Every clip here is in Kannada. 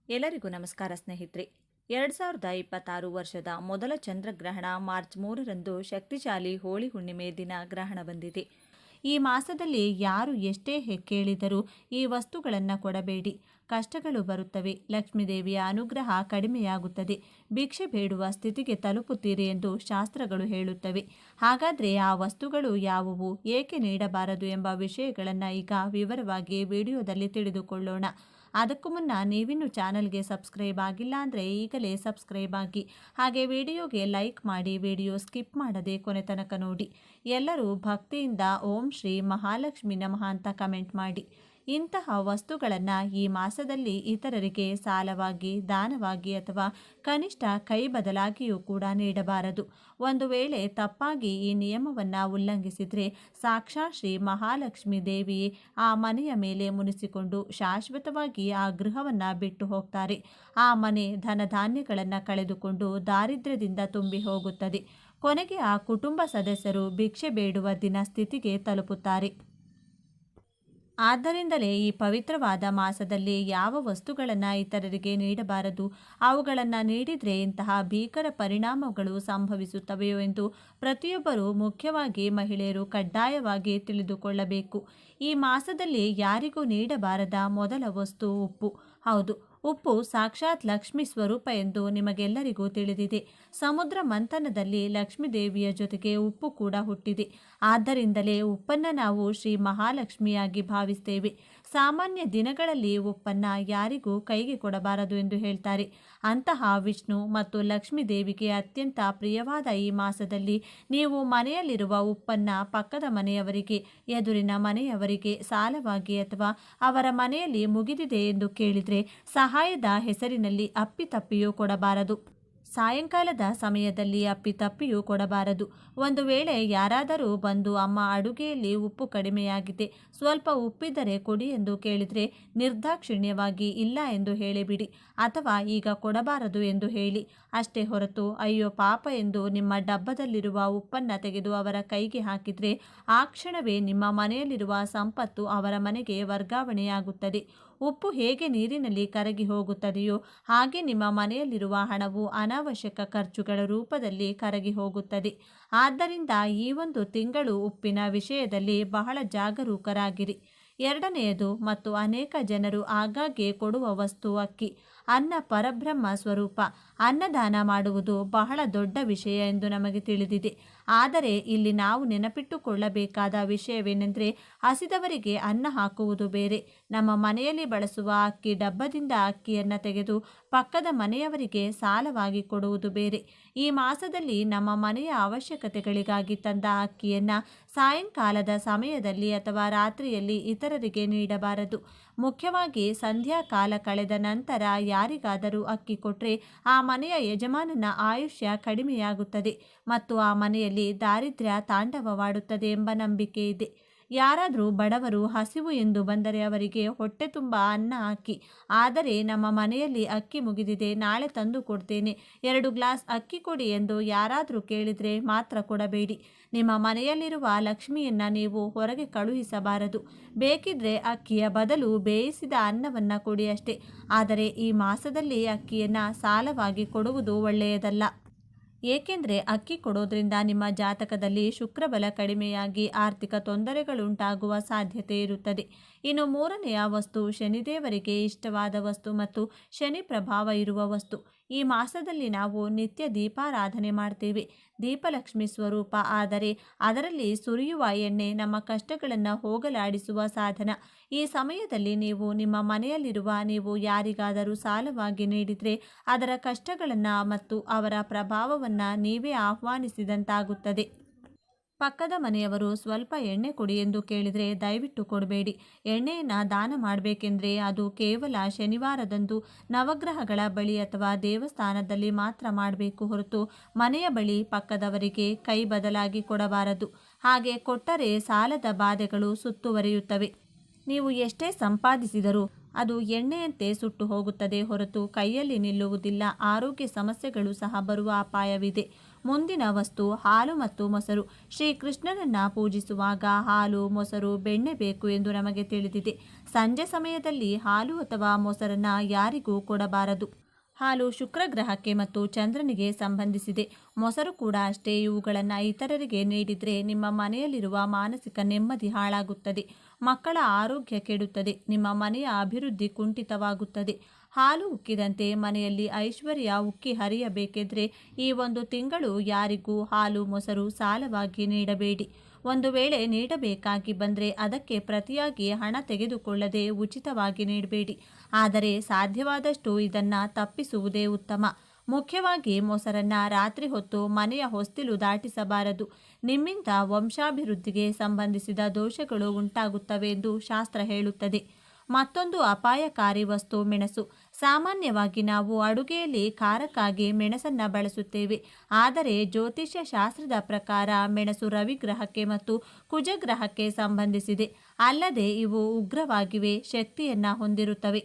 ಎಲ್ಲರಿಗೂ ನಮಸ್ಕಾರ ಸ್ನೇಹಿತರೆ. 2026 ವರ್ಷದ ಮೊದಲ ಚಂದ್ರಗ್ರಹಣ ಮಾರ್ಚ್ 3ರಂದು ಶಕ್ತಿಶಾಲಿ ಹೋಳಿ ಹುಣ್ಣಿಮೆ ದಿನ ಗ್ರಹಣ ಬಂದಿದೆ. ಈ ಮಾಸದಲ್ಲಿ ಯಾರು ಎಷ್ಟೇ ಕೇಳಿದರೂ ಈ ವಸ್ತುಗಳನ್ನು ಕೊಡಬೇಡಿ, ಕಷ್ಟಗಳು ಬರುತ್ತವೆ, ಲಕ್ಷ್ಮೀದೇವಿಯ ಅನುಗ್ರಹ ಕಡಿಮೆಯಾಗುತ್ತದೆ, ಭಿಕ್ಷೆ ಬೇಡುವ ಸ್ಥಿತಿಗೆ ತಲುಪುತ್ತೀರಿ ಎಂದು ಶಾಸ್ತ್ರಗಳು ಹೇಳುತ್ತವೆ. ಹಾಗಾದರೆ ಆ ವಸ್ತುಗಳು ಯಾವುವು, ಏಕೆ ನೀಡಬಾರದು ಎಂಬ ವಿಷಯಗಳನ್ನು ಈಗ ವಿವರವಾಗಿ ವಿಡಿಯೋದಲ್ಲಿ ತಿಳಿದುಕೊಳ್ಳೋಣ. ಅದಕ್ಕೂ ಮುನ್ನ ನೀವಿನ್ನೂ ಚಾನಲ್ಗೆ ಸಬ್ಸ್ಕ್ರೈಬ್ ಆಗಿಲ್ಲ ಅಂದರೆ ಈಗಲೇ ಸಬ್ಸ್ಕ್ರೈಬ್ ಆಗಿ, ಹಾಗೆ ವಿಡಿಯೋಗೆ ಲೈಕ್ ಮಾಡಿ, ವಿಡಿಯೋ ಸ್ಕಿಪ್ ಮಾಡದೆ ಕೊನೆ ತನಕ ನೋಡಿ. ಎಲ್ಲರೂ ಭಕ್ತಿಯಿಂದ ಓಂ ಶ್ರೀ ಮಹಾಲಕ್ಷ್ಮಿ ನಮಃ ಅಂತ ಕಮೆಂಟ್ ಮಾಡಿ. ಇಂತಹ ವಸ್ತುಗಳನ್ನು ಈ ಮಾಸದಲ್ಲಿ ಇತರರಿಗೆ ಸಾಲವಾಗಿ, ದಾನವಾಗಿ ಅಥವಾ ಕನಿಷ್ಠ ಕೈ ಬದಲಾಗಿಯೂ ಕೂಡ ನೀಡಬಾರದು. ಒಂದು ವೇಳೆ ತಪ್ಪಾಗಿ ಈ ನಿಯಮವನ್ನು ಉಲ್ಲಂಘಿಸಿದರೆ ಸಾಕ್ಷಾತ್ ಶ್ರೀ ಮಹಾಲಕ್ಷ್ಮಿ ದೇವಿಯೇ ಆ ಮನೆಯ ಮೇಲೆ ಮುನಿಸಿಕೊಂಡು ಶಾಶ್ವತವಾಗಿ ಆ ಗೃಹವನ್ನು ಬಿಟ್ಟು ಹೋಗ್ತಾರೆ. ಆ ಮನೆ ಧನಧಾನ್ಯಗಳನ್ನು ಕಳೆದುಕೊಂಡು ದಾರಿದ್ರ್ಯದಿಂದ ತುಂಬಿ ಹೋಗುತ್ತದೆ. ಕೊನೆಗೆ ಆ ಕುಟುಂಬ ಸದಸ್ಯರು ಭಿಕ್ಷೆ ಬೇಡುವ ದಿನ ಸ್ಥಿತಿಗೆ ತಲುಪುತ್ತಾರೆ. ಆದ್ದರಿಂದಲೇ ಈ ಪವಿತ್ರವಾದ ಮಾಸದಲ್ಲಿ ಯಾವ ವಸ್ತುಗಳನ್ನು ಇತರರಿಗೆ ನೀಡಬಾರದು, ಅವುಗಳನ್ನು ನೀಡಿದರೆ ಇಂತಹ ಭೀಕರ ಪರಿಣಾಮಗಳು ಸಂಭವಿಸುತ್ತವೆಯೋ ಎಂದು ಪ್ರತಿಯೊಬ್ಬರೂ, ಮುಖ್ಯವಾಗಿ ಮಹಿಳೆಯರು ಕಡ್ಡಾಯವಾಗಿ ತಿಳಿದುಕೊಳ್ಳಬೇಕು. ಈ ಮಾಸದಲ್ಲಿ ಯಾರಿಗೂ ನೀಡಬಾರದ ಮೊದಲ ವಸ್ತು ಉಪ್ಪು. ಹೌದು, ಉಪ್ಪು ಸಾಕ್ಷಾತ್ ಲಕ್ಷ್ಮಿ ಸ್ವರೂಪ ಎಂದು ನಿಮಗೆಲ್ಲರಿಗೂ ತಿಳಿದಿದೆ. ಸಮುದ್ರ ಮಂಥನದಲ್ಲಿ ಲಕ್ಷ್ಮೀ ದೇವಿಯ ಜೊತೆಗೆ ಉಪ್ಪು ಕೂಡ ಹುಟ್ಟಿದೆ. ಆದ್ದರಿಂದಲೇ ಉಪ್ಪನ್ನು ನಾವು ಶ್ರೀ ಮಹಾಲಕ್ಷ್ಮಿಯಾಗಿ ಭಾವಿಸ್ತೇವೆ. ಸಾಮಾನ್ಯ ದಿನಗಳಲ್ಲಿ ಉಪ್ಪನ್ನು ಯಾರಿಗೂ ಕೈಗೆ ಕೊಡಬಾರದು ಎಂದು ಹೇಳ್ತಾರೆ. ಅಂತಹ ವಿಷ್ಣು ಮತ್ತು ಲಕ್ಷ್ಮೀ ದೇವಿಗೆ ಅತ್ಯಂತ ಪ್ರಿಯವಾದ ಈ ಮಾಸದಲ್ಲಿ ನೀವು ಮನೆಯಲ್ಲಿರುವ ಉಪ್ಪನ್ನು ಪಕ್ಕದ ಮನೆಯವರಿಗೆ, ಎದುರಿನ ಮನೆಯವರಿಗೆ ಸಾಲವಾಗಿ ಅಥವಾ ಅವರ ಮನೆಯಲ್ಲಿ ಮುಗಿದಿದೆ ಎಂದು ಕೇಳಿದರೆ ಸಹಾಯದ ಹೆಸರಿನಲ್ಲಿ ಅಪ್ಪಿತಪ್ಪಿಯೂ ಕೊಡಬಾರದು. ಸಾಯಂಕಾಲದ ಸಮಯದಲ್ಲಿ ಅಪ್ಪಿತಪ್ಪಿಯೂ ಕೊಡಬಾರದು. ಒಂದು ವೇಳೆ ಯಾರಾದರೂ ಬಂದು ಅಮ್ಮ ಅಡುಗೆಯಲ್ಲಿ ಉಪ್ಪು ಕಡಿಮೆಯಾಗಿದೆ, ಸ್ವಲ್ಪ ಉಪ್ಪಿದ್ದರೆ ಕೊಡಿ ಎಂದು ಕೇಳಿದರೆ ನಿರ್ದಾಕ್ಷಿಣ್ಯವಾಗಿ ಇಲ್ಲ ಎಂದು ಹೇಳಿಬಿಡಿ, ಅಥವಾ ಈಗ ಕೊಡಬಾರದು ಎಂದು ಹೇಳಿ. ಅಷ್ಟೇ ಹೊರತು ಅಯ್ಯೋ ಪಾಪ ಎಂದು ನಿಮ್ಮ ಡಬ್ಬದಲ್ಲಿರುವ ಉಪ್ಪನ್ನು ತೆಗೆದು ಅವರ ಕೈಗೆ ಹಾಕಿದರೆ ಆ ಕ್ಷಣವೇ ನಿಮ್ಮ ಮನೆಯಲ್ಲಿರುವ ಸಂಪತ್ತು ಅವರ ಮನೆಗೆ ವರ್ಗಾವಣೆಯಾಗುತ್ತದೆ. ಉಪ್ಪು ಹೇಗೆ ನೀರಿನಲ್ಲಿ ಕರಗಿ ಹೋಗುತ್ತದೆಯೋ ಹಾಗೆ ನಿಮ್ಮ ಮನೆಯಲ್ಲಿರುವ ಹಣವು ಅನಾವಶ್ಯಕ ಖರ್ಚುಗಳ ರೂಪದಲ್ಲಿ ಕರಗಿ ಹೋಗುತ್ತದೆ. ಆದ್ದರಿಂದ ಈ ಒಂದು ತಿಂಗಳು ಉಪ್ಪಿನ ವಿಷಯದಲ್ಲಿ ಬಹಳ ಜಾಗರೂಕರಾಗಿರಿ. ಎರಡನೆಯದು ಮತ್ತು ಅನೇಕ ಜನರು ಆಗಾಗ್ಗೆ ಕೊಡುವ ವಸ್ತು ಅಕ್ಕಿ. ಅನ್ನ ಪರಬ್ರಹ್ಮ ಸ್ವರೂಪ. ಅನ್ನದಾನ ಮಾಡುವುದು ಬಹಳ ದೊಡ್ಡ ವಿಷಯ ಎಂದು ನಮಗೆ ತಿಳಿದಿದೆ. ಆದರೆ ಇಲ್ಲಿ ನಾವು ನೆನಪಿಟ್ಟುಕೊಳ್ಳಬೇಕಾದ ವಿಷಯವೇನೆಂದರೆ, ಹಸಿದವರಿಗೆ ಅನ್ನ ಹಾಕುವುದು ಬೇರೆ, ನಮ್ಮ ಮನೆಯಲ್ಲಿ ಬಳಸುವ ಅಕ್ಕಿ ಡಬ್ಬದಿಂದ ಅಕ್ಕಿಯನ್ನು ತೆಗೆದು ಪಕ್ಕದ ಮನೆಯವರಿಗೆ ಸಾಲವಾಗಿ ಕೊಡುವುದು ಬೇರೆ. ಈ ಮಾಸದಲ್ಲಿ ನಮ್ಮ ಮನೆಯ ಅವಶ್ಯಕತೆಗಳಿಗಾಗಿ ತಂದ ಅಕ್ಕಿಯನ್ನು ಸಾಯಂಕಾಲದ ಸಮಯದಲ್ಲಿ ಅಥವಾ ರಾತ್ರಿಯಲ್ಲಿ ಇತರರಿಗೆ ನೀಡಬಾರದು. ಮುಖ್ಯವಾಗಿ ಸಂಧ್ಯಾ ಕಾಲ ಕಳೆದ ನಂತರ ಯಾರಿಗಾದರೂ ಅಕ್ಕಿ ಕೊಟ್ಟರೆ ಆ ಮನೆಯ ಯಜಮಾನನ ಆಯುಷ್ಯ ಕಡಿಮೆಯಾಗುತ್ತದೆ ಮತ್ತು ಆ ಮನೆಯಲ್ಲಿ ದಾರಿದ್ರ್ಯ ತಾಂಡವವಾಡುತ್ತದೆ ಎಂಬ ನಂಬಿಕೆ ಇದೆ. ಯಾರಾದರೂ ಬಡವರು ಹಸಿವು ಎಂದು ಬಂದರೆ ಅವರಿಗೆ ಹೊಟ್ಟೆ ತುಂಬ ಅನ್ನ ಹಾಕಿ. ಆದರೆ ನಮ್ಮ ಮನೆಯಲ್ಲಿ ಅಕ್ಕಿ ಮುಗಿದಿದೆ, ನಾಳೆ ತಂದು ಕೊಡ್ತೇನೆ, 2 ಗ್ಲಾಸ್ ಅಕ್ಕಿ ಕೊಡಿ ಎಂದು ಯಾರಾದರೂ ಕೇಳಿದರೆ ಮಾತ್ರ ಕೊಡಬೇಡಿ. ನಿಮ್ಮ ಮನೆಯಲ್ಲಿರುವ ಲಕ್ಷ್ಮಿಯನ್ನು ನೀವು ಹೊರಗೆ ಕಳುಹಿಸಬಾರದು. ಬೇಕಿದ್ರೆ ಅಕ್ಕಿಯ ಬದಲು ಬೇಯಿಸಿದ ಅನ್ನವನ್ನು ಕೊಡಿ ಅಷ್ಟೇ. ಆದರೆ ಈ ಮಾಸದಲ್ಲಿ ಅಕ್ಕಿಯನ್ನು ಸಾಲವಾಗಿ ಕೊಡುವುದು ಒಳ್ಳೆಯದಲ್ಲ. ಏಕೆಂದರೆ ಅಕ್ಕಿ ಕೊಡೋದ್ರಿಂದ ನಿಮ್ಮ ಜಾತಕದಲ್ಲಿ ಶುಕ್ರಬಲ ಕಡಿಮೆಯಾಗಿ ಆರ್ಥಿಕ ತೊಂದರೆಗಳುಂಟಾಗುವ ಸಾಧ್ಯತೆ ಇರುತ್ತದೆ. ಇನ್ನು ಮೂರನೆಯ ವಸ್ತು ಶನಿದೇವರಿಗೆ ಇಷ್ಟವಾದ ವಸ್ತು ಮತ್ತು ಶನಿ ಪ್ರಭಾವ ಇರುವ ವಸ್ತು. ಈ ಮಾಸದಲ್ಲಿ ನಾವು ನಿತ್ಯ ದೀಪಾರಾಧನೆ ಮಾಡ್ತೇವೆ. ದೀಪಲಕ್ಷ್ಮಿ ಸ್ವರೂಪ, ಆದರೆ ಅದರಲ್ಲಿ ಸುರಿಯುವ ಎಣ್ಣೆ ನಮ್ಮ ಕಷ್ಟಗಳನ್ನು ಹೋಗಲಾಡಿಸುವ ಸಾಧನ. ಈ ಸಮಯದಲ್ಲಿ ನೀವು ನಿಮ್ಮ ಮನೆಯಲ್ಲಿರುವ ನೀವು ಯಾರಿಗಾದರೂ ಸಾಲವಾಗಿ ನೀಡಿದರೆ ಅದರ ಕಷ್ಟಗಳನ್ನು ಮತ್ತು ಅವರ ಪ್ರಭಾವವನ್ನು ನೀವೇ ಆಹ್ವಾನಿಸಿದಂತಾಗುತ್ತದೆ. ಪಕ್ಕದ ಮನೆಯವರು ಸ್ವಲ್ಪ ಎಣ್ಣೆ ಕೊಡಿ ಎಂದು ಕೇಳಿದರೆ ದಯವಿಟ್ಟು ಕೊಡಬೇಡಿ. ಎಣ್ಣೆಯನ್ನು ದಾನ ಮಾಡಬೇಕೆಂದರೆ ಅದು ಕೇವಲ ಶನಿವಾರದಂದು ನವಗ್ರಹಗಳ ಬಳಿ ಅಥವಾ ದೇವಸ್ಥಾನದಲ್ಲಿ ಮಾತ್ರ ಮಾಡಬೇಕು ಹೊರತು ಮನೆಯ ಬಳಿ ಪಕ್ಕದವರಿಗೆ ಕೈ ಬದಲಾಗಿ ಕೊಡಬಾರದು. ಹಾಗೆ ಕೊಟ್ಟರೆ ಸಾಲದ ಬಾಧೆಗಳು ಸುತ್ತುವರಿಯುತ್ತವೆ. ನೀವು ಎಷ್ಟೇ ಸಂಪಾದಿಸಿದರೂ ಅದು ಎಣ್ಣೆಯಂತೆ ಸುಟ್ಟು ಹೋಗುತ್ತದೆ ಹೊರತು ಕೈಯಲ್ಲಿ ನಿಲ್ಲುವುದಿಲ್ಲ. ಆರೋಗ್ಯ ಸಮಸ್ಯೆಗಳು ಸಹ ಬರುವ ಅಪಾಯವಿದೆ. ಮುಂದಿನ ವಸ್ತು ಹಾಲು ಮತ್ತು ಮೊಸರು. ಶ್ರೀಕೃಷ್ಣನನ್ನ ಪೂಜಿಸುವಾಗ ಹಾಲು, ಮೊಸರು, ಬೆಣ್ಣೆ ಬೇಕು ಎಂದು ನಮಗೆ ತಿಳಿದಿದೆ. ಸಂಜೆ ಸಮಯದಲ್ಲಿ ಹಾಲು ಅಥವಾ ಮೊಸರನ್ನ ಯಾರಿಗೂ ಕೊಡಬಾರದು. ಹಾಲು ಶುಕ್ರ ಗ್ರಹಕ್ಕೆ ಮತ್ತು ಚಂದ್ರನಿಗೆ ಸಂಬಂಧಿಸಿದೆ. ಮೊಸರು ಕೂಡ ಅಷ್ಟೇ. ಇವುಗಳನ್ನು ಇತರರಿಗೆ ನೀಡಿದರೆ ನಿಮ್ಮ ಮನೆಯಲ್ಲಿರುವ ಮಾನಸಿಕ ನೆಮ್ಮದಿ ಹಾಳಾಗುತ್ತದೆ, ಮಕ್ಕಳ ಆರೋಗ್ಯ ಕೆಡುತ್ತದೆ, ನಿಮ್ಮ ಮನೆಯ ಅಭಿವೃದ್ಧಿ ಕುಂಠಿತವಾಗುತ್ತದೆ. ಹಾಲು ಉಕ್ಕಿದಂತೆ ಮನೆಯಲ್ಲಿ ಐಶ್ವರ್ಯ ಉಕ್ಕಿ ಹರಿಯಬೇಕೆಂದರೆ ಈ ಒಂದು ತಿಂಗಳು ಯಾರಿಗೂ ಹಾಲು ಮೊಸರು ಸಾಲವಾಗಿ ನೀಡಬೇಡಿ. ಒಂದು ವೇಳೆ ನೀಡಬೇಕಾಗಿ ಬಂದರೆ ಅದಕ್ಕೆ ಪ್ರತಿಯಾಗಿ ಹಣ ತೆಗೆದುಕೊಳ್ಳದೆ ಉಚಿತವಾಗಿ ನೀಡಬೇಡಿ. ಆದರೆ ಸಾಧ್ಯವಾದಷ್ಟು ಇದನ್ನು ತಪ್ಪಿಸುವುದೇ ಉತ್ತಮ. ಮುಖ್ಯವಾಗಿ ಮೊಸರನ್ನ ರಾತ್ರಿ ಹೊತ್ತು ಮನೆಯ ಹೊಸ್ತಿಲು ದಾಟಿಸಬಾರದು. ನಿಮ್ಮಿಂದ ವಂಶಾಭಿವೃದ್ಧಿಗೆ ಸಂಬಂಧಿಸಿದ ದೋಷಗಳು ಉಂಟಾಗುತ್ತವೆ ಎಂದು ಶಾಸ್ತ್ರ ಹೇಳುತ್ತದೆ. ಮತ್ತೊಂದು ಅಪಾಯಕಾರಿ ವಸ್ತು ಮೆಣಸು. ಸಾಮಾನ್ಯವಾಗಿ ನಾವು ಅಡುಗೆಯಲ್ಲಿ ಖಾರಕ್ಕಾಗಿ ಮೆಣಸನ್ನು ಬಳಸುತ್ತೇವೆ. ಆದರೆ ಜ್ಯೋತಿಷ್ಯ ಶಾಸ್ತ್ರದ ಪ್ರಕಾರ ಮೆಣಸು ರವಿಗ್ರಹಕ್ಕೆ ಮತ್ತು ಕುಜಗ್ರಹಕ್ಕೆ ಸಂಬಂಧಿಸಿದೆ. ಅಲ್ಲದೆ ಇವು ಉಗ್ರವಾಗಿವೆ, ಶಕ್ತಿಯನ್ನು ಹೊಂದಿರುತ್ತವೆ.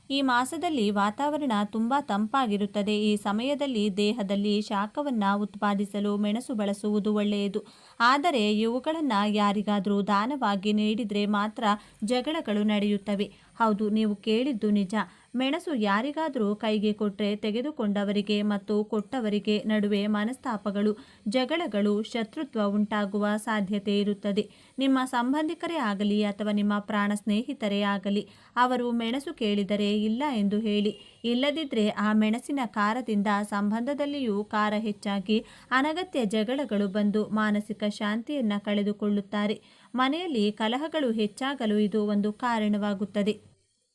ಈ ಮಾಸದಲ್ಲಿ ವಾತಾವರಣ ತುಂಬ ತಂಪಾಗಿರುತ್ತದೆ. ಈ ಸಮಯದಲ್ಲಿ ದೇಹದಲ್ಲಿ ಶಾಖವನ್ನು ಉತ್ಪಾದಿಸಲು ಮೆಣಸು ಬಳಸುವುದು ಒಳ್ಳೆಯದು. ಆದರೆ ಇವುಗಳನ್ನು ಯಾರಿಗಾದರೂ ದಾನವಾಗಿ ನೀಡಿದರೆ ಮಾತ್ರ ಜಗಳಗಳು ನಡೆಯುತ್ತವೆ. ಹೌದು, ನೀವು ಕೇಳಿದ್ದು ನಿಜ. ಮೆಣಸು ಯಾರಿಗಾದರೂ ಕೈಗೆ ಕೊಟ್ಟರೆ ತೆಗೆದುಕೊಂಡವರಿಗೆ ಮತ್ತು ಕೊಟ್ಟವರಿಗೆ ನಡುವೆ ಮನಸ್ತಾಪಗಳು, ಜಗಳಗಳು, ಶತ್ರುತ್ವ ಉಂಟಾಗುವ ಸಾಧ್ಯತೆ ಇರುತ್ತದೆ. ನಿಮ್ಮ ಸಂಬಂಧಿಕರೇ ಆಗಲಿ ಅಥವಾ ನಿಮ್ಮ ಪ್ರಾಣ ಸ್ನೇಹಿತರೇ ಆಗಲಿ, ಅವರು ಮೆಣಸು ಕೇಳಿದರೆ ಇಲ್ಲ ಎಂದು ಹೇಳಿ. ಇಲ್ಲದಿದ್ದರೆ ಆ ಮೆಣಸಿನ ಖಾರದಿಂದ ಸಂಬಂಧದಲ್ಲಿಯೂ ಖಾರ ಹೆಚ್ಚಾಗಿ ಅನಗತ್ಯ ಜಗಳಗಳು ಬಂದು ಮಾನಸಿಕ ಶಾಂತಿಯನ್ನು ಕಳೆದುಕೊಳ್ಳುತ್ತಾರೆ. ಮನೆಯಲ್ಲಿ ಕಲಹಗಳು ಹೆಚ್ಚಾಗಲು ಇದು ಒಂದು ಕಾರಣವಾಗುತ್ತದೆ.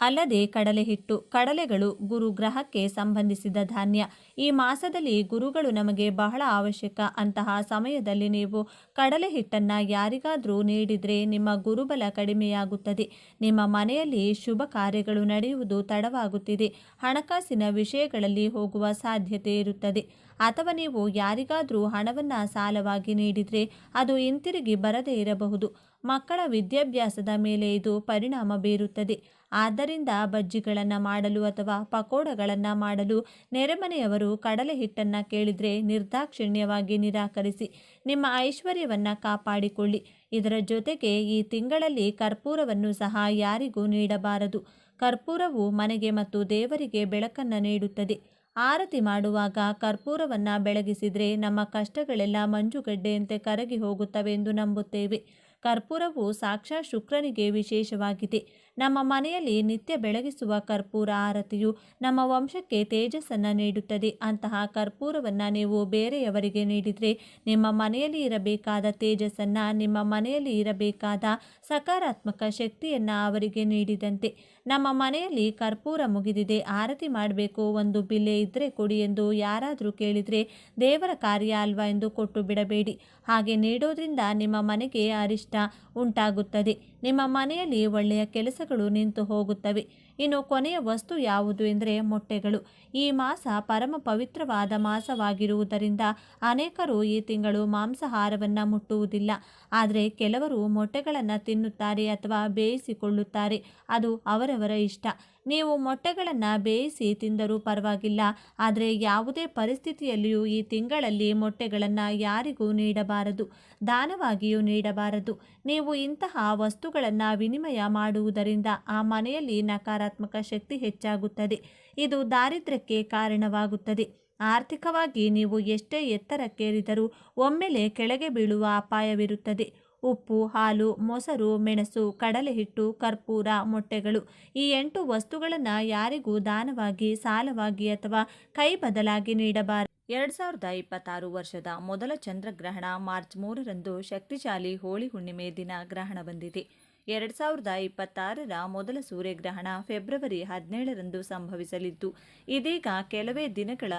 ಅಲ್ಲದೆ ಕಡಲೆ ಹಿಟ್ಟು. ಕಡಲೆಗಳು ಗುರು ಗ್ರಹಕ್ಕೆ ಸಂಬಂಧಿಸಿದ ಧಾನ್ಯ. ಈ ಮಾಸದಲ್ಲಿ ಗುರುಗಳು ನಮಗೆ ಬಹಳ ಅವಶ್ಯಕ. ಅಂತಹ ಸಮಯದಲ್ಲಿ ನೀವು ಕಡಲೆ ಹಿಟ್ಟನ್ನು ಯಾರಿಗಾದರೂ ನೀಡಿದರೆ ನಿಮ್ಮ ಗುರುಬಲ ಕಡಿಮೆಯಾಗುತ್ತದೆ. ನಿಮ್ಮ ಮನೆಯಲ್ಲಿ ಶುಭ ಕಾರ್ಯಗಳು ನಡೆಯುವುದು ತಡವಾಗುತ್ತಿದೆ. ಹಣಕಾಸಿನ ವಿಷಯಗಳಲ್ಲಿ ಹೋಗುವ ಸಾಧ್ಯತೆ ಇರುತ್ತದೆ. ಅಥವಾ ನೀವು ಯಾರಿಗಾದರೂ ಹಣವನ್ನು ಸಾಲವಾಗಿ ನೀಡಿದರೆ ಅದು ಹಿಂತಿರುಗಿ ಬರದೇ ಇರಬಹುದು. ಮಕ್ಕಳ ವಿದ್ಯಾಭ್ಯಾಸದ ಮೇಲೆ ಇದು ಪರಿಣಾಮ ಬೀರುತ್ತದೆ. ಆದ್ದರಿಂದ ಬಜ್ಜಿಗಳನ್ನು ಮಾಡಲು ಅಥವಾ ಪಕೋಡಗಳನ್ನು ಮಾಡಲು ನೆರೆಮನೆಯವರು ಕಡಲೆ ಹಿಟ್ಟನ್ನು ಕೇಳಿದರೆ ನಿರ್ದಾಕ್ಷಿಣ್ಯವಾಗಿ ನಿರಾಕರಿಸಿ. ನಿಮ್ಮ ಐಶ್ವರ್ಯವನ್ನು ಕಾಪಾಡಿಕೊಳ್ಳಿ. ಇದರ ಜೊತೆಗೆ ಈ ತಿಂಗಳಲ್ಲಿ ಕರ್ಪೂರವನ್ನು ಸಹ ಯಾರಿಗೂ ನೀಡಬಾರದು. ಕರ್ಪೂರವು ಮನೆಗೆ ಮತ್ತು ದೇವರಿಗೆ ಬೆಳಕನ್ನು ನೀಡುತ್ತದೆ. ಆರತಿ ಮಾಡುವಾಗ ಕರ್ಪೂರವನ್ನು ಬೆಳಗಿಸಿದರೆ ನಮ್ಮ ಕಷ್ಟಗಳೆಲ್ಲ ಮಂಜುಗಡ್ಡೆಯಂತೆ ಕರಗಿ ಹೋಗುತ್ತವೆ ಎಂದು ನಂಬುತ್ತೇವೆ. ಕರ್ಪೂರವು ಸಾಕ್ಷಾತ್ ಶುಕ್ರನಿಗೆ ವಿಶೇಷವಾಗಿದೆ. ನಮ್ಮ ಮನೆಯಲ್ಲಿ ನಿತ್ಯ ಬೆಳಗಿಸುವ ಕರ್ಪೂರ ಆರತಿಯು ನಮ್ಮ ವಂಶಕ್ಕೆ ತೇಜಸ್ಸನ್ನು ನೀಡುತ್ತದೆ. ಅಂತಹ ಕರ್ಪೂರವನ್ನು ನೀವು ಬೇರೆಯವರಿಗೆ ನೀಡಿದರೆ ನಿಮ್ಮ ಮನೆಯಲ್ಲಿ ಇರಬೇಕಾದ ತೇಜಸ್ಸನ್ನು, ನಿಮ್ಮ ಮನೆಯಲ್ಲಿ ಇರಬೇಕಾದ ಸಕಾರಾತ್ಮಕ ಶಕ್ತಿಯನ್ನು ಅವರಿಗೆ ನೀಡಿದಂತೆ. ನಮ್ಮ ಮನೆಯಲ್ಲಿ ಕರ್ಪೂರ ಮುಗಿದಿದೆ, ಆರತಿ ಮಾಡಬೇಕು, ಒಂದು ಬಿಲ್ಲೆ ಇದ್ದರೆ ಕೊಡಿ ಎಂದು ಯಾರಾದರೂ ಕೇಳಿದರೆ ದೇವರ ಕಾರ್ಯ ಅಲ್ವಾ ಎಂದು ಕೊಟ್ಟು ಬಿಡಬೇಡಿ. ಹಾಗೆ ನೀಡೋದ್ರಿಂದ ನಿಮ್ಮ ಮನೆಗೆ ಅರಿಷ್ಟ ಉಂಟಾಗುತ್ತದೆ. ನಿಮ್ಮ ಮನೆಯಲ್ಲಿ ಒಳ್ಳೆಯ ಕೆಲಸಗಳು ನಿಂತು ಹೋಗುತ್ತವೆ. ಇನ್ನು ಕೊನೆಯ ವಸ್ತು ಯಾವುದು ಎಂದರೆ ಮೊಟ್ಟೆಗಳು. ಈ ಮಾಸ ಪರಮ ಪವಿತ್ರವಾದ ಮಾಸವಾಗಿರುವುದರಿಂದ ಅನೇಕರು ಈ ತಿಂಗಳು ಮಾಂಸಾಹಾರವನ್ನು ಮುಟ್ಟುವುದಿಲ್ಲ. ಆದರೆ ಕೆಲವರು ಮೊಟ್ಟೆಗಳನ್ನು ತಿನ್ನುತ್ತಾರೆ ಅಥವಾ ಬೇಯಿಸಿಕೊಳ್ಳುತ್ತಾರೆ. ಅದು ಅವರವರ ಇಷ್ಟ. ನೀವು ಮೊಟ್ಟೆಗಳನ್ನು ಬೇಯಿಸಿ ತಿಂದರೂ ಪರವಾಗಿಲ್ಲ. ಆದರೆ ಯಾವುದೇ ಪರಿಸ್ಥಿತಿಯಲ್ಲಿಯೂ ಈ ತಿಂಗಳಲ್ಲಿ ಮೊಟ್ಟೆಗಳನ್ನು ಯಾರಿಗೂ ನೀಡಬಾರದು, ದಾನವಾಗಿಯೂ ನೀಡಬಾರದು. ನೀವು ಇಂತಹ ವಸ್ತುಗಳನ್ನು ವಿನಿಮಯ ಮಾಡುವುದರಿಂದ ಆ ಮನೆಯಲ್ಲಿ ನಕಾರಾತ್ಮಕ ಶಕ್ತಿ ಹೆಚ್ಚಾಗುತ್ತದೆ. ಇದು ದಾರಿದ್ರ್ಯಕ್ಕೆ ಕಾರಣವಾಗುತ್ತದೆ. ಆರ್ಥಿಕವಾಗಿ ನೀವು ಎಷ್ಟೇ ಎತ್ತರಕ್ಕೇರಿದರೂ ಒಮ್ಮೆಲೆ ಕೆಳಗೆ ಬೀಳುವ ಅಪಾಯವಿರುತ್ತದೆ. ಉಪ್ಪು, ಹಾಲು, ಮೊಸರು, ಮೆಣಸು, ಕಡಲೆ ಹಿಟ್ಟು, ಕರ್ಪೂರ, ಮೊಟ್ಟೆಗಳು ಈ 8 ವಸ್ತುಗಳನ್ನು ಯಾರಿಗೂ ದಾನವಾಗಿ, ಸಾಲವಾಗಿ ಅಥವಾ ಕೈ ಬದಲಾಗಿ ನೀಡಬಾರದು. 2026 ವರ್ಷದ ಮೊದಲ ಚಂದ್ರಗ್ರಹಣ ಮಾರ್ಚ್ 3ರಂದು ಶಕ್ತಿಶಾಲಿ ಹೋಳಿ ಹುಣ್ಣಿಮೆ ದಿನ ಗ್ರಹಣ ಬಂದಿದೆ. 2026ರ ಮೊದಲ ಸೂರ್ಯಗ್ರಹಣ ಫೆಬ್ರವರಿ 17ರಂದು ಸಂಭವಿಸಲಿದ್ದು, ಇದೀಗ ಕೆಲವೇ ದಿನಗಳ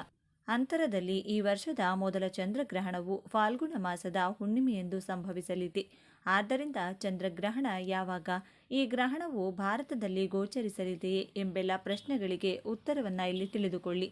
ಅಂತರದಲ್ಲಿ ಈ ವರ್ಷದ ಮೊದಲ ಚಂದ್ರಗ್ರಹಣವು ಫಾಲ್ಗುಣ ಮಾಸದ ಹುಣ್ಣಿಮೆಯೆಂದು ಸಂಭವಿಸಲಿದೆ. ಆದ್ದರಿಂದ ಚಂದ್ರಗ್ರಹಣ ಯಾವಾಗ, ಈ ಗ್ರಹಣವು ಭಾರತದಲ್ಲಿ ಗೋಚರಿಸಲಿದೆಯೇ ಎಂಬೆಲ್ಲ ಪ್ರಶ್ನೆಗಳಿಗೆ ಉತ್ತರವನ್ನು ಇಲ್ಲಿ ತಿಳಿದುಕೊಳ್ಳಿ.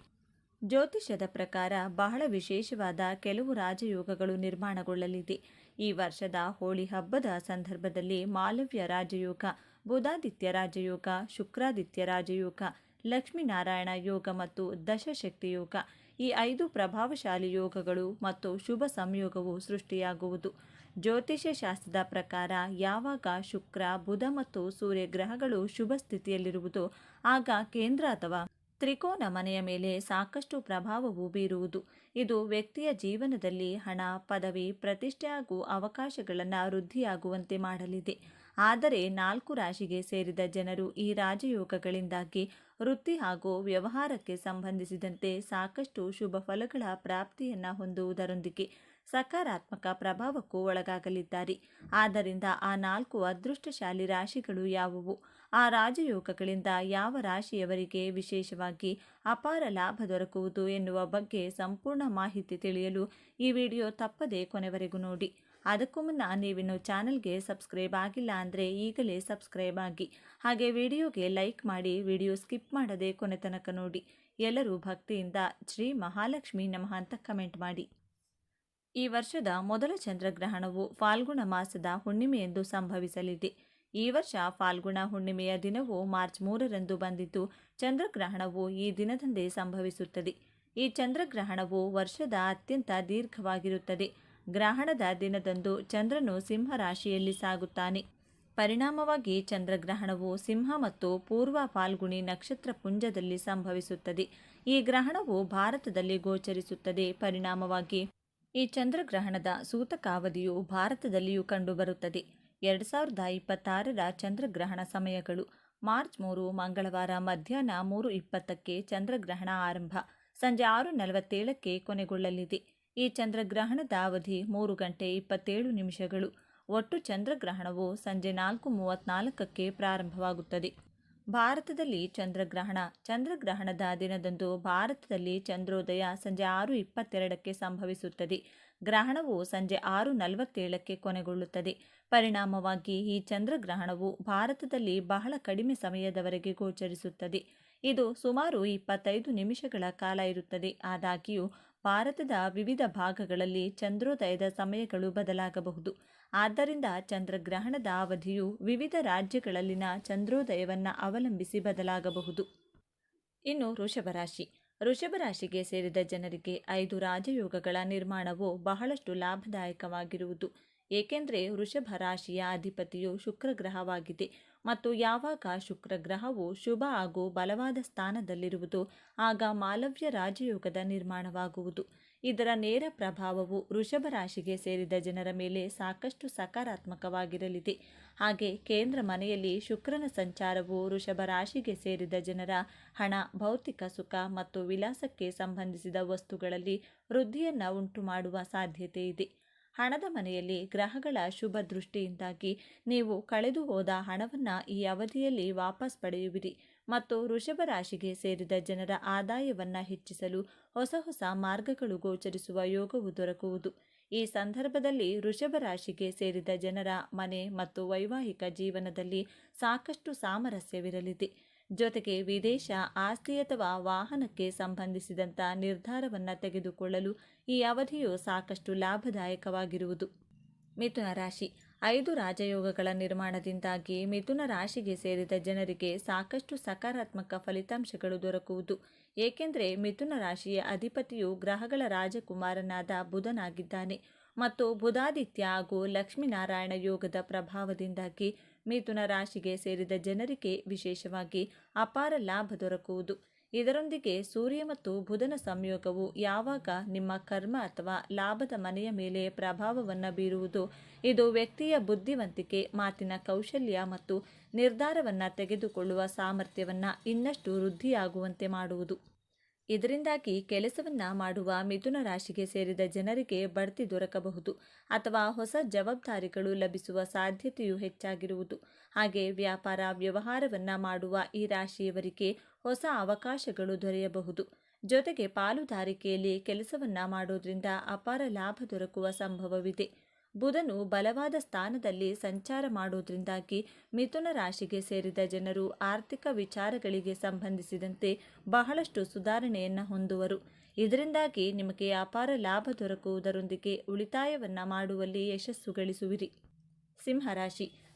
ಜ್ಯೋತಿಷ್ಯದ ಪ್ರಕಾರ ಬಹಳ ವಿಶೇಷವಾದ ಕೆಲವು ರಾಜಯೋಗಗಳು ನಿರ್ಮಾಣಗೊಳ್ಳಲಿದೆ. ಈ ವರ್ಷದ ಹೋಳಿ ಹಬ್ಬದ ಸಂದರ್ಭದಲ್ಲಿ ಮಾಲವ್ಯ ರಾಜಯೋಗ, ಬುಧಾದಿತ್ಯ ರಾಜಯೋಗ, ಶುಕ್ರಾದಿತ್ಯ ರಾಜಯೋಗ, ಲಕ್ಷ್ಮೀನಾರಾಯಣ ಯೋಗ ಮತ್ತು ದಶಶಕ್ತಿ ಯೋಗ ಈ 5 ಪ್ರಭಾವಶಾಲಿ ಯೋಗಗಳು ಮತ್ತು ಶುಭ ಸಂಯೋಗವು ಸೃಷ್ಟಿಯಾಗುವುದು. ಜ್ಯೋತಿಷ್ಯ ಶಾಸ್ತ್ರದ ಪ್ರಕಾರ ಯಾವಾಗ ಶುಕ್ರ, ಬುಧ ಮತ್ತು ಸೂರ್ಯ ಗ್ರಹಗಳು ಶುಭ ಸ್ಥಿತಿಯಲ್ಲಿರುವುದು ಆಗ ಕೇಂದ್ರ ಅಥವಾ ತ್ರಿಕೋನ ಮನೆಯ ಮೇಲೆ ಸಾಕಷ್ಟು ಪ್ರಭಾವವು ಬೀರುವುದು. ಇದು ವ್ಯಕ್ತಿಯ ಜೀವನದಲ್ಲಿ ಹಣ, ಪದವಿ, ಪ್ರತಿಷ್ಠೆ ಹಾಗೂ ಅವಕಾಶಗಳನ್ನು ವೃದ್ಧಿಯಾಗುವಂತೆ ಮಾಡಲಿದೆ. ಆದರೆ 4 ರಾಶಿಗೆ ಸೇರಿದ ಜನರು ಈ ರಾಜಯೋಗಗಳಿಂದಾಗಿ ವೃತ್ತಿ ಹಾಗೂ ವ್ಯವಹಾರಕ್ಕೆ ಸಂಬಂಧಿಸಿದಂತೆ ಸಾಕಷ್ಟು ಶುಭ ಫಲಗಳ ಪ್ರಾಪ್ತಿಯನ್ನು ಹೊಂದುವುದರೊಂದಿಗೆ ಸಕಾರಾತ್ಮಕ ಪ್ರಭಾವಕ್ಕೂ ಒಳಗಾಗಲಿದ್ದಾರೆ. ಆದ್ದರಿಂದ ಆ 4 ಅದೃಷ್ಟಶಾಲಿ ರಾಶಿಗಳು ಯಾವುವು, ಆ ರಾಜಯೋಗಗಳಿಂದ ಯಾವ ರಾಶಿಯವರಿಗೆ ವಿಶೇಷವಾಗಿ ಅಪಾರ ಲಾಭ ದೊರಕುವುದು ಎನ್ನುವ ಬಗ್ಗೆ ಸಂಪೂರ್ಣ ಮಾಹಿತಿ ತಿಳಿಯಲು ಈ ವಿಡಿಯೋ ತಪ್ಪದೇ ಕೊನೆವರೆಗೂ ನೋಡಿ. ಅದಕ್ಕೂ ಮುನ್ನ ನೀವಿನ್ನು ಚಾನಲ್ಗೆ ಸಬ್ಸ್ಕ್ರೈಬ್ ಆಗಿಲ್ಲ ಅಂದರೆ ಈಗಲೇ ಸಬ್ಸ್ಕ್ರೈಬ್ ಆಗಿ, ಹಾಗೆ ವಿಡಿಯೋಗೆ ಲೈಕ್ ಮಾಡಿ, ವಿಡಿಯೋ ಸ್ಕಿಪ್ ಮಾಡದೆ ಕೊನೆ ತನಕ ನೋಡಿ. ಎಲ್ಲರೂ ಭಕ್ತಿಯಿಂದ ಶ್ರೀ ಮಹಾಲಕ್ಷ್ಮಿ ನಮಃ ಅಂತ ಕಮೆಂಟ್ ಮಾಡಿ. ಈ ವರ್ಷದ ಮೊದಲ ಚಂದ್ರಗ್ರಹಣವು ಫಾಲ್ಗುಣ ಮಾಸದ ಹುಣ್ಣಿಮೆಯಂದು ಸಂಭವಿಸಲಿದೆ. ಈ ವರ್ಷ ಫಾಲ್ಗುಣ ಹುಣ್ಣಿಮೆಯ ದಿನವು ಮಾರ್ಚ್ 3ರಂದು ಬಂದಿದ್ದು, ಚಂದ್ರಗ್ರಹಣವು ಈ ದಿನದಂದೇ ಸಂಭವಿಸುತ್ತದೆ. ಈ ಚಂದ್ರಗ್ರಹಣವು ವರ್ಷದ ಅತ್ಯಂತ ದೀರ್ಘವಾಗಿರುತ್ತದೆ. ಗ್ರಹಣದ ದಿನದಂದು ಚಂದ್ರನು ಸಿಂಹ ರಾಶಿಯಲ್ಲಿ ಸಾಗುತ್ತಾನೆ. ಪರಿಣಾಮವಾಗಿ ಚಂದ್ರಗ್ರಹಣವು ಸಿಂಹ ಮತ್ತು ಪೂರ್ವ ಫಾಲ್ಗುಣಿ ನಕ್ಷತ್ರ ಪುಂಜದಲ್ಲಿ ಸಂಭವಿಸುತ್ತದೆ. ಈ ಗ್ರಹಣವು ಭಾರತದಲ್ಲಿ ಗೋಚರಿಸುತ್ತದೆ. ಪರಿಣಾಮವಾಗಿ ಈ ಚಂದ್ರಗ್ರಹಣದ ಸೂತಕ ಅವಧಿಯು ಭಾರತದಲ್ಲಿಯೂ ಕಂಡುಬರುತ್ತದೆ. 2026ರ ಚಂದ್ರಗ್ರಹಣ ಸಮಯಗಳು: ಮಾರ್ಚ್ 3 ಮಂಗಳವಾರ ಮಧ್ಯಾಹ್ನ 3:20ಕ್ಕೆ ಚಂದ್ರಗ್ರಹಣ ಆರಂಭ, ಸಂಜೆ 6:47ಕ್ಕೆ ಕೊನೆಗೊಳ್ಳಲಿದೆ. ಈ ಚಂದ್ರಗ್ರಹಣದ ಅವಧಿ 3 ಗಂಟೆ 27 ನಿಮಿಷಗಳು. ಒಟ್ಟು ಚಂದ್ರಗ್ರಹಣವು ಸಂಜೆ 4:34ಕ್ಕೆ ಪ್ರಾರಂಭವಾಗುತ್ತದೆ. ಭಾರತದಲ್ಲಿ ಚಂದ್ರಗ್ರಹಣದ ದಿನದಂದು ಭಾರತದಲ್ಲಿ ಚಂದ್ರೋದಯ ಸಂಜೆ 6:22ಕ್ಕೆ ಸಂಭವಿಸುತ್ತದೆ. ಗ್ರಹಣವು ಸಂಜೆ 6:47ಕ್ಕೆ ಕೊನೆಗೊಳ್ಳುತ್ತದೆ. ಪರಿಣಾಮವಾಗಿ ಈ ಚಂದ್ರಗ್ರಹಣವು ಭಾರತದಲ್ಲಿ ಬಹಳ ಕಡಿಮೆ ಸಮಯದವರೆಗೆ ಗೋಚರಿಸುತ್ತದೆ. ಇದು ಸುಮಾರು 25 ನಿಮಿಷಗಳ ಕಾಲ ಇರುತ್ತದೆ. ಆದಾಗ್ಯೂ ಭಾರತದ ವಿವಿಧ ಭಾಗಗಳಲ್ಲಿ ಚಂದ್ರೋದಯದ ಸಮಯಗಳು ಬದಲಾಗಬಹುದು. ಆದ್ದರಿಂದ ಚಂದ್ರಗ್ರಹಣದ ಅವಧಿಯು ವಿವಿಧ ರಾಜ್ಯಗಳಲ್ಲಿನ ಚಂದ್ರೋದಯವನ್ನು ಅವಲಂಬಿಸಿ ಬದಲಾಗಬಹುದು. ಇನ್ನು ವೃಷಭ ರಾಶಿಗೆ ಸೇರಿದ ಜನರಿಗೆ 5 ರಾಜಯೋಗಗಳ ನಿರ್ಮಾಣವು ಬಹಳಷ್ಟು ಲಾಭದಾಯಕವಾಗಿರುವುದು. ಏಕೆಂದರೆ ವೃಷಭ ರಾಶಿಯ ಅಧಿಪತಿಯು ಶುಕ್ರ ಗ್ರಹವಾಗಿದೆ ಮತ್ತು ಯಾವಾಗ ಶುಕ್ರ ಗ್ರಹವು ಶುಭ ಹಾಗೂ ಬಲವಾದ ಸ್ಥಾನದಲ್ಲಿರುವುದು ಆಗ ಮಾಲವ್ಯ ರಾಜಯೋಗದ ನಿರ್ಮಾಣವಾಗುವುದು. ಇದರ ನೇರ ಪ್ರಭಾವವು ವೃಷಭ ರಾಶಿಗೆ ಸೇರಿದ ಜನರ ಮೇಲೆ ಸಾಕಷ್ಟು ಸಕಾರಾತ್ಮಕವಾಗಿರಲಿದೆ. ಹಾಗೆ ಕೇಂದ್ರ ಮನೆಯಲ್ಲಿ ಶುಕ್ರನ ಸಂಚಾರವು ವೃಷಭ ರಾಶಿಗೆ ಸೇರಿದ ಜನರ ಹಣ, ಭೌತಿಕ ಸುಖ ಮತ್ತು ವಿಲಾಸಕ್ಕೆ ಸಂಬಂಧಿಸಿದ ವಸ್ತುಗಳಲ್ಲಿ ವೃದ್ಧಿಯನ್ನು ಉಂಟು ಮಾಡುವ ಸಾಧ್ಯತೆ ಇದೆ. ಹಣದ ಮನೆಯಲ್ಲಿ ಗ್ರಹಗಳ ಶುಭ ದೃಷ್ಟಿಯಿಂದಾಗಿ ನೀವು ಕಳೆದು ಹೋದ ಹಣವನ್ನು ಈ ಅವಧಿಯಲ್ಲಿ ವಾಪಸ್ ಪಡೆಯುವಿರಿ ಮತ್ತು ವೃಷಭ ರಾಶಿಗೆ ಸೇರಿದ ಜನರ ಆದಾಯವನ್ನು ಹೆಚ್ಚಿಸಲು ಹೊಸ ಮಾರ್ಗಗಳು ಗೋಚರಿಸುವ ಯೋಗವು ದೊರಕುವುದು. ಈ ಸಂದರ್ಭದಲ್ಲಿ ವೃಷಭ ರಾಶಿಗೆ ಸೇರಿದ ಜನರ ಮನೆ ಮತ್ತು ವೈವಾಹಿಕ ಜೀವನದಲ್ಲಿ ಸಾಕಷ್ಟು ಸಾಮರಸ್ಯವಿರಲಿದೆ. ಜೊತೆಗೆ ವಿದೇಶ, ಆಸ್ತಿ ಅಥವಾ ವಾಹನಕ್ಕೆ ಸಂಬಂಧಿಸಿದಂಥ ನಿರ್ಧಾರವನ್ನು ತೆಗೆದುಕೊಳ್ಳಲು ಈ ಅವಧಿಯು ಸಾಕಷ್ಟು ಲಾಭದಾಯಕವಾಗಿರುವುದು. ಮಿಥುನ ರಾಶಿ: 5 ರಾಜಯೋಗಗಳ ನಿರ್ಮಾಣದಿಂದಾಗಿ ಮಿಥುನ ರಾಶಿಗೆ ಸೇರಿದ ಜನರಿಗೆ ಸಾಕಷ್ಟು ಸಕಾರಾತ್ಮಕ ಫಲಿತಾಂಶಗಳು ದೊರಕುವುದು. ಏಕೆಂದರೆ ಮಿಥುನ ರಾಶಿಯ ಅಧಿಪತಿಯು ಗ್ರಹಗಳ ರಾಜಕುಮಾರನಾದ ಬುಧನಾಗಿದ್ದಾನೆ ಮತ್ತು ಬುಧಾದಿತ್ಯ ಹಾಗೂ ಲಕ್ಷ್ಮೀನಾರಾಯಣ ಯೋಗದ ಪ್ರಭಾವದಿಂದಾಗಿ ಮಿಥುನ ರಾಶಿಗೆ ಸೇರಿದ ಜನರಿಗೆ ವಿಶೇಷವಾಗಿ ಅಪಾರ ಲಾಭ ದೊರಕುವುದು. ಇದರೊಂದಿಗೆ ಸೂರ್ಯ ಮತ್ತು ಬುಧನ ಸಂಯೋಗವು ಯಾವಾಗ ನಿಮ್ಮ ಕರ್ಮ ಅಥವಾ ಲಾಭದ ಮನೆಯ ಮೇಲೆ ಪ್ರಭಾವವನ್ನು ಬೀರುವುದು, ಇದು ವ್ಯಕ್ತಿಯ ಬುದ್ಧಿವಂತಿಕೆ, ಮಾತಿನ ಕೌಶಲ್ಯ ಮತ್ತು ನಿರ್ಧಾರವನ್ನು ತೆಗೆದುಕೊಳ್ಳುವ ಸಾಮರ್ಥ್ಯವನ್ನು ಇನ್ನಷ್ಟು ವೃದ್ಧಿಯಾಗುವಂತೆ ಮಾಡುವುದು. ಇದರಿಂದಾಗಿ ಕೆಲಸವನ್ನು ಮಾಡುವ ಮಿಥುನ ರಾಶಿಗೆ ಸೇರಿದ ಜನರಿಗೆ ಬಡ್ತಿ ದೊರಕಬಹುದು ಅಥವಾ ಹೊಸ ಜವಾಬ್ದಾರಿಗಳು ಲಭಿಸುವ ಸಾಧ್ಯತೆಯು ಹೆಚ್ಚಾಗಿರುವುದು. ಹಾಗೆ ವ್ಯಾಪಾರ ವ್ಯವಹಾರವನ್ನು ಮಾಡುವ ಈ ರಾಶಿಯವರಿಗೆ ಹೊಸ ಅವಕಾಶಗಳು ದೊರೆಯಬಹುದು. ಜೊತೆಗೆ ಪಾಲುದಾರಿಕೆಯಲ್ಲಿ ಕೆಲಸವನ್ನು ಮಾಡೋದ್ರಿಂದ ಅಪಾರ ಲಾಭ ದೊರಕುವ ಸಂಭವವಿದೆ. ಬುಧನು ಬಲವಾದ ಸ್ಥಾನದಲ್ಲಿ ಸಂಚಾರ ಮಾಡೋದ್ರಿಂದಾಗಿ ಮಿಥುನ ರಾಶಿಗೆ ಸೇರಿದ ಜನರು ಆರ್ಥಿಕ ವಿಚಾರಗಳಿಗೆ ಸಂಬಂಧಿಸಿದಂತೆ ಬಹಳಷ್ಟು ಸುಧಾರಣೆಯನ್ನು ಹೊಂದುವರು. ಇದರಿಂದಾಗಿ ನಿಮಗೆ ಅಪಾರ ಲಾಭ ದೊರಕುವುದರೊಂದಿಗೆ ಉಳಿತಾಯವನ್ನು ಮಾಡುವಲ್ಲಿ ಯಶಸ್ಸು ಗಳಿಸುವಿರಿ.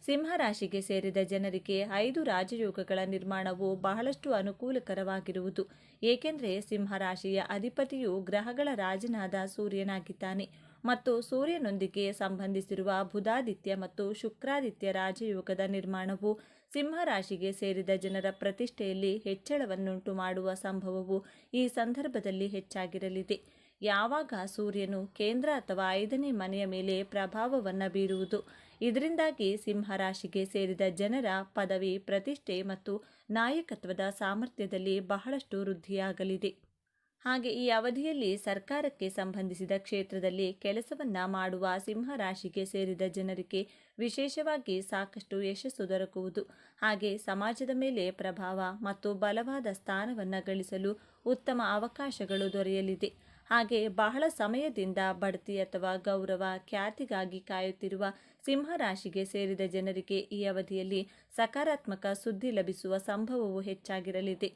ಸಿಂಹರಾಶಿಗೆ ಸೇರಿದ ಜನರಿಗೆ 5 ರಾಜಯೋಗಗಳ ನಿರ್ಮಾಣವು ಬಹಳಷ್ಟು ಅನುಕೂಲಕರವಾಗಿರುವುದು. ಏಕೆಂದರೆ ಸಿಂಹರಾಶಿಯ ಅಧಿಪತಿಯು ಗ್ರಹಗಳ ರಾಜನಾದ ಸೂರ್ಯನಾಗಿದ್ದಾನೆ ಮತ್ತು ಸೂರ್ಯನೊಂದಿಗೆ ಸಂಬಂಧಿಸಿರುವ ಬುಧಾದಿತ್ಯ ಮತ್ತು ಶುಕ್ರಾದಿತ್ಯ ರಾಜಯೋಗದ ನಿರ್ಮಾಣವು ಸಿಂಹರಾಶಿಗೆ ಸೇರಿದ ಜನರ ಪ್ರತಿಷ್ಠೆಯಲ್ಲಿ ಹೆಚ್ಚಳವನ್ನುಂಟು ಮಾಡುವ ಸಂಭವವು ಈ ಸಂದರ್ಭದಲ್ಲಿ ಹೆಚ್ಚಾಗಿರಲಿದೆ. ಯಾವಾಗ ಸೂರ್ಯನು ಕೇಂದ್ರ ಅಥವಾ 5ನೇ ಮನೆಯ ಮೇಲೆ ಪ್ರಭಾವವನ್ನು ಬೀರುವುದು, ಇದರಿಂದಾಗಿ ಸಿಂಹರಾಶಿಗೆ ಸೇರಿದ ಜನರ ಪದವಿ, ಪ್ರತಿಷ್ಠೆ ಮತ್ತು ನಾಯಕತ್ವದ ಸಾಮರ್ಥ್ಯದಲ್ಲಿ ಬಹಳಷ್ಟು ವೃದ್ಧಿಯಾಗಲಿದೆ. ಹಾಗೆ ಈ ಅವಧಿಯಲ್ಲಿ ಸರ್ಕಾರಕ್ಕೆ ಸಂಬಂಧಿಸಿದ ಕ್ಷೇತ್ರದಲ್ಲಿ ಕೆಲಸವನ್ನ ಮಾಡುವ ಸಿಂಹರಾಶಿಗೆ ಸೇರಿದ ಜನರಿಗೆ ವಿಶೇಷವಾಗಿ ಸಾಕಷ್ಟು ಯಶಸ್ಸು ದೊರಕುವುದು. ಹಾಗೆ ಸಮಾಜದ ಮೇಲೆ ಪ್ರಭಾವ ಮತ್ತು ಬಲವಾದ ಸ್ಥಾನವನ್ನು ಗಳಿಸಲು ಉತ್ತಮ ಅವಕಾಶಗಳು ದೊರೆಯಲಿದೆ. ಹಾಗೆ ಬಹಳ ಸಮಯದಿಂದ ಬಡ್ತಿ ಅಥವಾ ಗೌರವ, ಖ್ಯಾತಿಗಾಗಿ ಕಾಯುತ್ತಿರುವ ಸಿಂಹರಾಶಿಗೆ ಸೇರಿದ ಜನರಿಗೆ ಈ ಅವಧಿಯಲ್ಲಿ ಸಕಾರಾತ್ಮಕ ಸುದ್ದಿ ಲಭಿಸುವ ಸಂಭವವು ಹೆಚ್ಚಾಗಿರಲಿದೆ.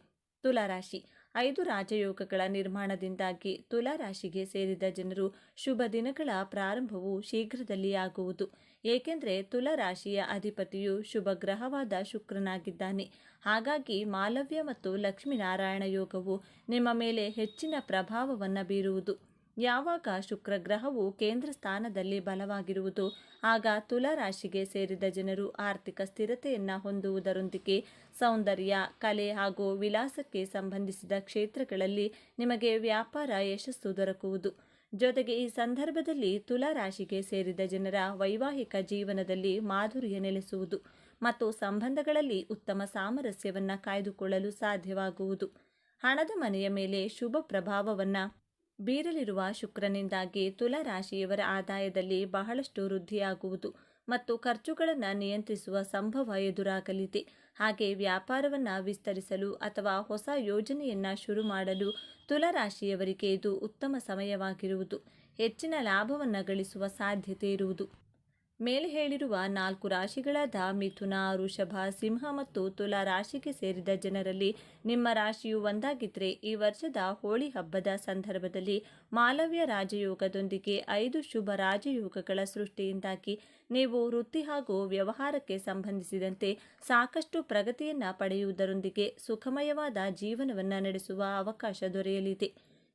ತುಲಾರಾಶಿ 5 ರಾಜಯೋಗಗಳ ನಿರ್ಮಾಣದಿಂದಾಗಿ ತುಲಾರಾಶಿಗೆ ಸೇರಿದ ಜನರು ಶುಭ ದಿನಗಳ ಪ್ರಾರಂಭವು ಶೀಘ್ರದಲ್ಲಿ ಆಗುವುದು. ಏಕೆಂದರೆ ತುಲಾರಾಶಿಯ ಅಧಿಪತಿಯು ಶುಭ ಗ್ರಹವಾದ ಶುಕ್ರನಾಗಿದ್ದಾನೆ. ಹಾಗಾಗಿ ಮಾಲವ್ಯ ಮತ್ತು ಲಕ್ಷ್ಮೀನಾರಾಯಣ ಯೋಗವು ನಿಮ್ಮ ಮೇಲೆ ಹೆಚ್ಚಿನ ಪ್ರಭಾವವನ್ನು ಬೀರುವುದು. ಯಾವಾಗ ಶುಕ್ರ ಗ್ರಹವು ಕೇಂದ್ರ ಸ್ಥಾನದಲ್ಲಿ ಬಲವಾಗಿರುವುದು, ಆಗ ತುಲಾರಾಶಿಗೆ ಸೇರಿದ ಜನರು ಆರ್ಥಿಕ ಸ್ಥಿರತೆಯನ್ನು ಹೊಂದುವುದರೊಂದಿಗೆ ಸೌಂದರ್ಯ, ಕಲೆ ಹಾಗೂ ವಿಲಾಸಕ್ಕೆ ಸಂಬಂಧಿಸಿದ ಕ್ಷೇತ್ರಗಳಲ್ಲಿ ನಿಮಗೆ ವ್ಯಾಪಾರ ಯಶಸ್ಸು ದೊರಕುವುದು. ಜೊತೆಗೆ ಈ ಸಂದರ್ಭದಲ್ಲಿ ತುಲಾರಾಶಿಗೆ ಸೇರಿದ ಜನರ ವೈವಾಹಿಕ ಜೀವನದಲ್ಲಿ ಮಾಧುರ್ಯ ನೆಲೆಸುವುದು ಮತ್ತು ಸಂಬಂಧಗಳಲ್ಲಿ ಉತ್ತಮ ಸಾಮರಸ್ಯವನ್ನು ಕಾಯ್ದುಕೊಳ್ಳಲು ಸಾಧ್ಯವಾಗುವುದು. ಹಣದ ಮನೆಯ ಮೇಲೆ ಶುಭ ಪ್ರಭಾವವನ್ನು ಬೀರಲಿರುವ ಶುಕ್ರನಿಂದಾಗಿ ತುಲಾರಾಶಿಯವರ ಆದಾಯದಲ್ಲಿ ಬಹಳಷ್ಟು ವೃದ್ಧಿಯಾಗುವುದು ಮತ್ತು ಖರ್ಚುಗಳನ್ನು ನಿಯಂತ್ರಿಸುವ ಸಂಭವ ಎದುರಾಗಲಿದೆ. ಹಾಗೆ ವ್ಯಾಪಾರವನ್ನು ವಿಸ್ತರಿಸಲು ಅಥವಾ ಹೊಸ ಯೋಜನೆಯನ್ನು ಶುರು ಮಾಡಲು ತುಲಾರಾಶಿಯವರಿಗೆ ಇದು ಉತ್ತಮ ಸಮಯವಾಗಿರುವುದು. ಹೆಚ್ಚಿನ ಲಾಭವನ್ನು ಗಳಿಸುವ ಸಾಧ್ಯತೆ ಇರುವುದು. ಮೇಲೆ ಹೇಳಿರುವ 4 ರಾಶಿಗಳಾದ ಮಿಥುನ, ವೃಷಭ, ಸಿಂಹ ಮತ್ತು ತುಲಾ ರಾಶಿಗೆ ಸೇರಿದ ಜನರಲ್ಲಿ ನಿಮ್ಮ ರಾಶಿಯು ಒಂದಾಗಿದ್ದರೆ ಈ ವರ್ಷದ ಹೋಳಿ ಹಬ್ಬದ ಸಂದರ್ಭದಲ್ಲಿ ಮಾಲವ್ಯ ರಾಜಯೋಗದೊಂದಿಗೆ 5 ಶುಭ ರಾಜಯೋಗಗಳ ಸೃಷ್ಟಿಯಿಂದಾಗಿ ನೀವು ವೃತ್ತಿ ಹಾಗೂ ವ್ಯವಹಾರಕ್ಕೆ ಸಂಬಂಧಿಸಿದಂತೆ ಸಾಕಷ್ಟು ಪ್ರಗತಿಯನ್ನು ಪಡೆಯುವುದರೊಂದಿಗೆ ಸುಖಮಯವಾದ ಜೀವನವನ್ನು ನಡೆಸುವ ಅವಕಾಶ ದೊರೆಯಲಿದೆ.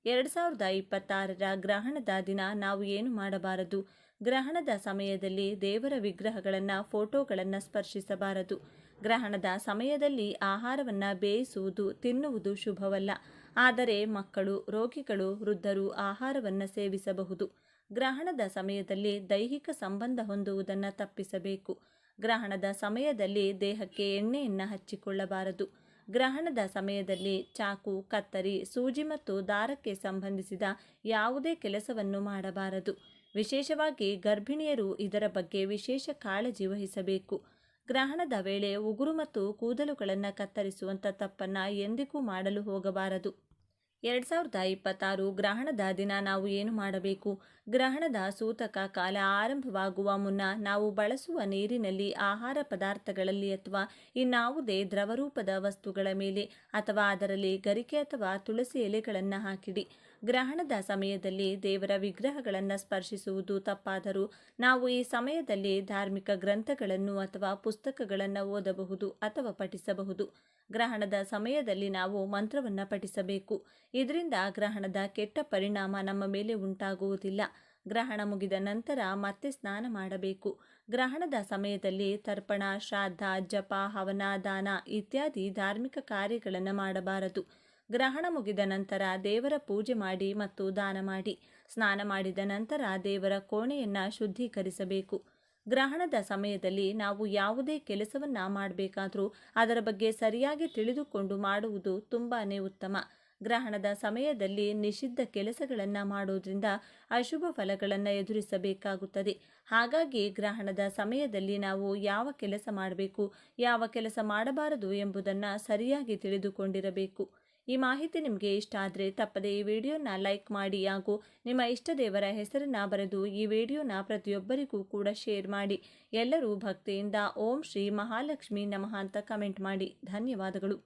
2026ರ ಗ್ರಹಣದ ದಿನ ನಾವು ಏನು ಮಾಡಬಾರದು? ಗ್ರಹಣದ ಸಮಯದಲ್ಲಿ ದೇವರ ವಿಗ್ರಹಗಳನ್ನು, ಫೋಟೋಗಳನ್ನು ಸ್ಪರ್ಶಿಸಬಾರದು. ಗ್ರಹಣದ ಸಮಯದಲ್ಲಿ ಆಹಾರವನ್ನು ಬೇಯಿಸುವುದು, ತಿನ್ನುವುದು ಶುಭವಲ್ಲ. ಆದರೆ ಮಕ್ಕಳು, ರೋಗಿಗಳು, ವೃದ್ಧರು ಆಹಾರವನ್ನು ಸೇವಿಸಬಹುದು. ಗ್ರಹಣದ ಸಮಯದಲ್ಲಿ ದೈಹಿಕ ಸಂಬಂಧ ಹೊಂದುವುದನ್ನು ತಪ್ಪಿಸಬೇಕು. ಗ್ರಹಣದ ಸಮಯದಲ್ಲಿ ದೇಹಕ್ಕೆ ಎಣ್ಣೆಯನ್ನು ಹಚ್ಚಿಕೊಳ್ಳಬಾರದು. ಗ್ರಹಣದ ಸಮಯದಲ್ಲಿ ಚಾಕು, ಕತ್ತರಿ, ಸೂಜಿ ಮತ್ತು ದಾರಕ್ಕೆ ಸಂಬಂಧಿಸಿದ ಯಾವುದೇ ಕೆಲಸವನ್ನು ಮಾಡಬಾರದು. ವಿಶೇಷವಾಗಿ ಗರ್ಭಿಣಿಯರು ಇದರ ಬಗ್ಗೆ ವಿಶೇಷ ಕಾಳಜಿ ವಹಿಸಬೇಕು. ಗ್ರಹಣದ ವೇಳೆ ಉಗುರು ಮತ್ತು ಕೂದಲುಗಳನ್ನು ಕತ್ತರಿಸುವಂಥ ತಪ್ಪನ್ನು ಎಂದಿಗೂ ಮಾಡಲು ಹೋಗಬಾರದು. 2026 ಗ್ರಹಣದ ದಿನ ನಾವು ಏನು ಮಾಡಬೇಕು? ಗ್ರಹಣದ ಸೂತಕ ಕಾಲ ಆರಂಭವಾಗುವ ಮುನ್ನ ನಾವು ಬಳಸುವ ನೀರಿನಲ್ಲಿ, ಆಹಾರ ಪದಾರ್ಥಗಳಲ್ಲಿ ಅಥವಾ ಇನ್ನಾವುದೇ ದ್ರವರೂಪದ ವಸ್ತುಗಳ ಮೇಲೆ ಅಥವಾ ಅದರಲ್ಲಿ ಗರಿಕೆ ಅಥವಾ ತುಳಸಿ ಎಲೆಗಳನ್ನು ಹಾಕಿಡಿ. ಗ್ರಹಣದ ಸಮಯದಲ್ಲಿ ದೇವರ ವಿಗ್ರಹಗಳನ್ನು ಸ್ಪರ್ಶಿಸುವುದು ತಪ್ಪಾದರೂ ನಾವು ಈ ಸಮಯದಲ್ಲಿ ಧಾರ್ಮಿಕ ಗ್ರಂಥಗಳನ್ನು ಅಥವಾ ಪುಸ್ತಕಗಳನ್ನು ಓದಬಹುದು ಅಥವಾ ಪಠಿಸಬಹುದು. ಗ್ರಹಣದ ಸಮಯದಲ್ಲಿ ನಾವು ಮಂತ್ರವನ್ನು ಪಠಿಸಬೇಕು. ಇದರಿಂದ ಗ್ರಹಣದ ಕೆಟ್ಟ ಪರಿಣಾಮ ನಮ್ಮ ಮೇಲೆ ಉಂಟಾಗುವುದಿಲ್ಲ. ಗ್ರಹಣ ಮುಗಿದ ನಂತರ ಮತ್ತೆ ಸ್ನಾನ ಮಾಡಬೇಕು. ಗ್ರಹಣದ ಸಮಯದಲ್ಲಿ ತರ್ಪಣ, ಶ್ರಾದ್ದ, ಜಪ, ಹವನ, ದಾನ ಇತ್ಯಾದಿ ಧಾರ್ಮಿಕ ಕಾರ್ಯಗಳನ್ನು ಮಾಡಬಾರದು. ಗ್ರಹಣ ಮುಗಿದ ನಂತರ ದೇವರ ಪೂಜೆ ಮಾಡಿ ಮತ್ತು ದಾನ ಮಾಡಿ. ಸ್ನಾನ ಮಾಡಿದ ನಂತರ ದೇವರ ಕೋಣೆಯನ್ನು ಶುದ್ಧೀಕರಿಸಬೇಕು. ಗ್ರಹಣದ ಸಮಯದಲ್ಲಿ ನಾವು ಯಾವುದೇ ಕೆಲಸವನ್ನು ಮಾಡಬೇಕಾದರೂ ಅದರ ಬಗ್ಗೆ ಸರಿಯಾಗಿ ತಿಳಿದುಕೊಂಡು ಮಾಡುವುದು ತುಂಬಾ ಉತ್ತಮ. ಗ್ರಹಣದ ಸಮಯದಲ್ಲಿ ನಿಷಿದ್ಧ ಕೆಲಸಗಳನ್ನು ಮಾಡೋದ್ರಿಂದ ಅಶುಭ ಫಲಗಳನ್ನು ಎದುರಿಸಬೇಕಾಗುತ್ತದೆ. ಹಾಗಾಗಿ ಗ್ರಹಣದ ಸಮಯದಲ್ಲಿ ನಾವು ಯಾವ ಕೆಲಸ ಮಾಡಬೇಕು, ಯಾವ ಕೆಲಸ ಮಾಡಬಾರದು ಎಂಬುದನ್ನು ಸರಿಯಾಗಿ ತಿಳಿದುಕೊಂಡಿರಬೇಕು. ಈ ಮಾಹಿತಿ ನಿಮಗೆ ಇಷ್ಟ ಆದರೆ ತಪ್ಪದೆ ಈ ವಿಡಿಯೋನ ಲೈಕ್ ಮಾಡಿ ಹಾಗೂ ನಿಮ್ಮ ಇಷ್ಟ ದೇವರ ಹೆಸರನ್ನು ಬರೆದು ಈ ವಿಡಿಯೋನ ಪ್ರತಿಯೊಬ್ಬರಿಗೂ ಕೂಡ ಶೇರ್ ಮಾಡಿ. ಎಲ್ಲರೂ ಭಕ್ತಿಯಿಂದ ಓಂ ಶ್ರೀ ಮಹಾಲಕ್ಷ್ಮಿ ನಮಃ ಅಂತ ಕಮೆಂಟ್ ಮಾಡಿ. ಧನ್ಯವಾದಗಳು.